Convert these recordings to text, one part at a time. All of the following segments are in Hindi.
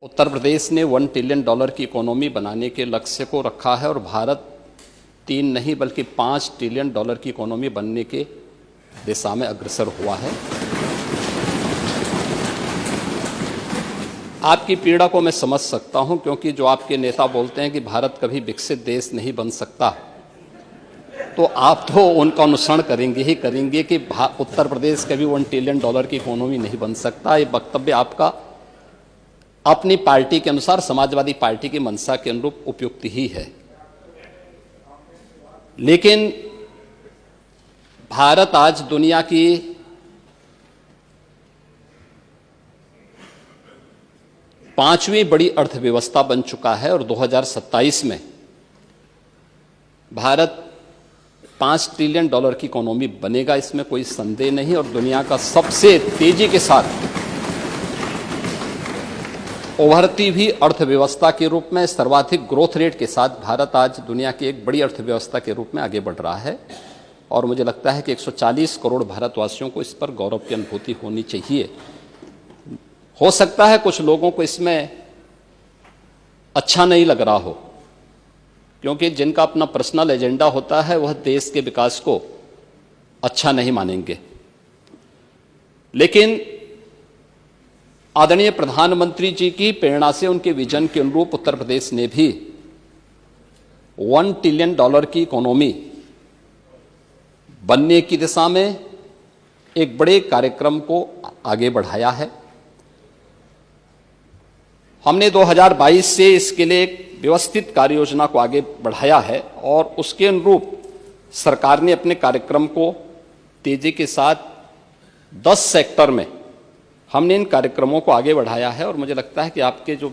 उत्तर प्रदेश ने $1 ट्रिलियन की इकोनॉमी बनाने के लक्ष्य को रखा है और भारत 3 नहीं बल्कि $5 ट्रिलियन की इकोनॉमी बनने के दिशा में अग्रसर हुआ है। आपकी पीड़ा को मैं समझ सकता हूं, क्योंकि जो आपके नेता बोलते हैं कि भारत कभी विकसित देश नहीं बन सकता, तो आप तो उनका अनुसरण करेंगे ही करेंगे कि उत्तर प्रदेश कभी $1 ट्रिलियन की इकोनॉमी नहीं बन सकता। ये वक्तव्य आपका अपनी पार्टी के अनुसार, समाजवादी पार्टी की मंशा के अनुरूप उपयुक्त ही है। लेकिन भारत आज दुनिया की पांचवी बड़ी अर्थव्यवस्था बन चुका है और 2027 में भारत $5 ट्रिलियन की इकोनॉमी बनेगा, इसमें कोई संदेह नहीं। और दुनिया का सबसे तेजी के साथ उभरती हुई अर्थव्यवस्था के रूप में, सर्वाधिक ग्रोथ रेट के साथ भारत आज दुनिया की एक बड़ी अर्थव्यवस्था के रूप में आगे बढ़ रहा है। और मुझे लगता है कि 140 करोड़ भारतवासियों को इस पर गौरव की अनुभूति होनी चाहिए। हो सकता है कुछ लोगों को इसमें अच्छा नहीं लग रहा हो, क्योंकि जिनका अपना पर्सनल एजेंडा होता है वह देश के विकास को अच्छा नहीं मानेंगे। लेकिन आदरणीय प्रधानमंत्री जी की प्रेरणा से, उनके विजन के अनुरूप उत्तर प्रदेश ने भी $1 ट्रिलियन की इकोनॉमी बनने की दिशा में एक बड़े कार्यक्रम को आगे बढ़ाया है। हमने 2022 से इसके लिए एक व्यवस्थित कार्य योजना को आगे बढ़ाया है और उसके अनुरूप सरकार ने अपने कार्यक्रम को तेजी के साथ 10 सेक्टर में हमने इन कार्यक्रमों को आगे बढ़ाया है। और मुझे लगता है कि आपके जो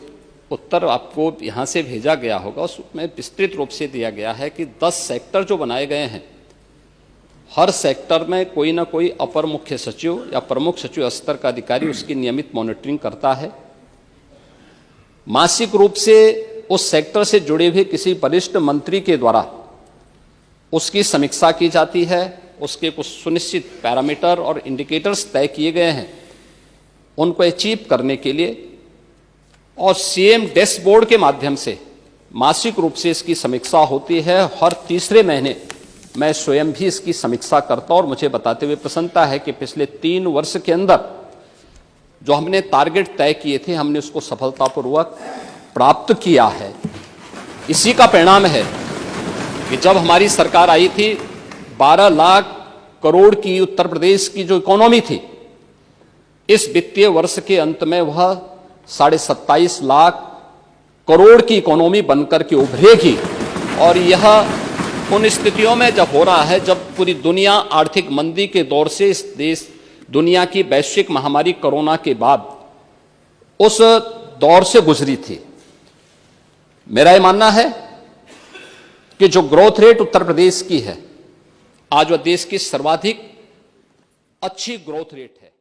उत्तर आपको यहाँ से भेजा गया होगा उसमें विस्तृत रूप से दिया गया है कि 10 सेक्टर जो बनाए गए हैं, हर सेक्टर में कोई ना कोई अपर मुख्य सचिव या प्रमुख सचिव स्तर का अधिकारी उसकी नियमित मॉनिटरिंग करता है। मासिक रूप से उस सेक्टर से जुड़े हुए किसी वरिष्ठ मंत्री के द्वारा उसकी समीक्षा की जाती है। उसके कुछ सुनिश्चित पैरामीटर और इंडिकेटर्स तय किए गए हैं उनको अचीव करने के लिए, और सीएम डैशबोर्ड के माध्यम से मासिक रूप से इसकी समीक्षा होती है। हर तीसरे महीने मैं स्वयं भी इसकी समीक्षा करता हूं और मुझे बताते हुए प्रसन्नता है कि पिछले 3 वर्ष के अंदर जो हमने टारगेट तय किए थे, हमने उसको सफलतापूर्वक प्राप्त किया है। इसी का परिणाम है कि जब हमारी सरकार आई थी, 12 लाख करोड़ की उत्तर प्रदेश की जो इकोनॉमी थी, इस वित्तीय वर्ष के अंत में वह 27.5 लाख करोड़ की इकोनॉमी बनकर के उभरेगी। और यह उन स्थितियों में जब हो रहा है जब पूरी दुनिया आर्थिक मंदी के दौर से, इस देश दुनिया की वैश्विक महामारी कोरोना के बाद उस दौर से गुजरी थी। मेरा यह मानना है कि जो ग्रोथ रेट उत्तर प्रदेश की है, आज वह देश की सर्वाधिक अच्छी ग्रोथ रेट है।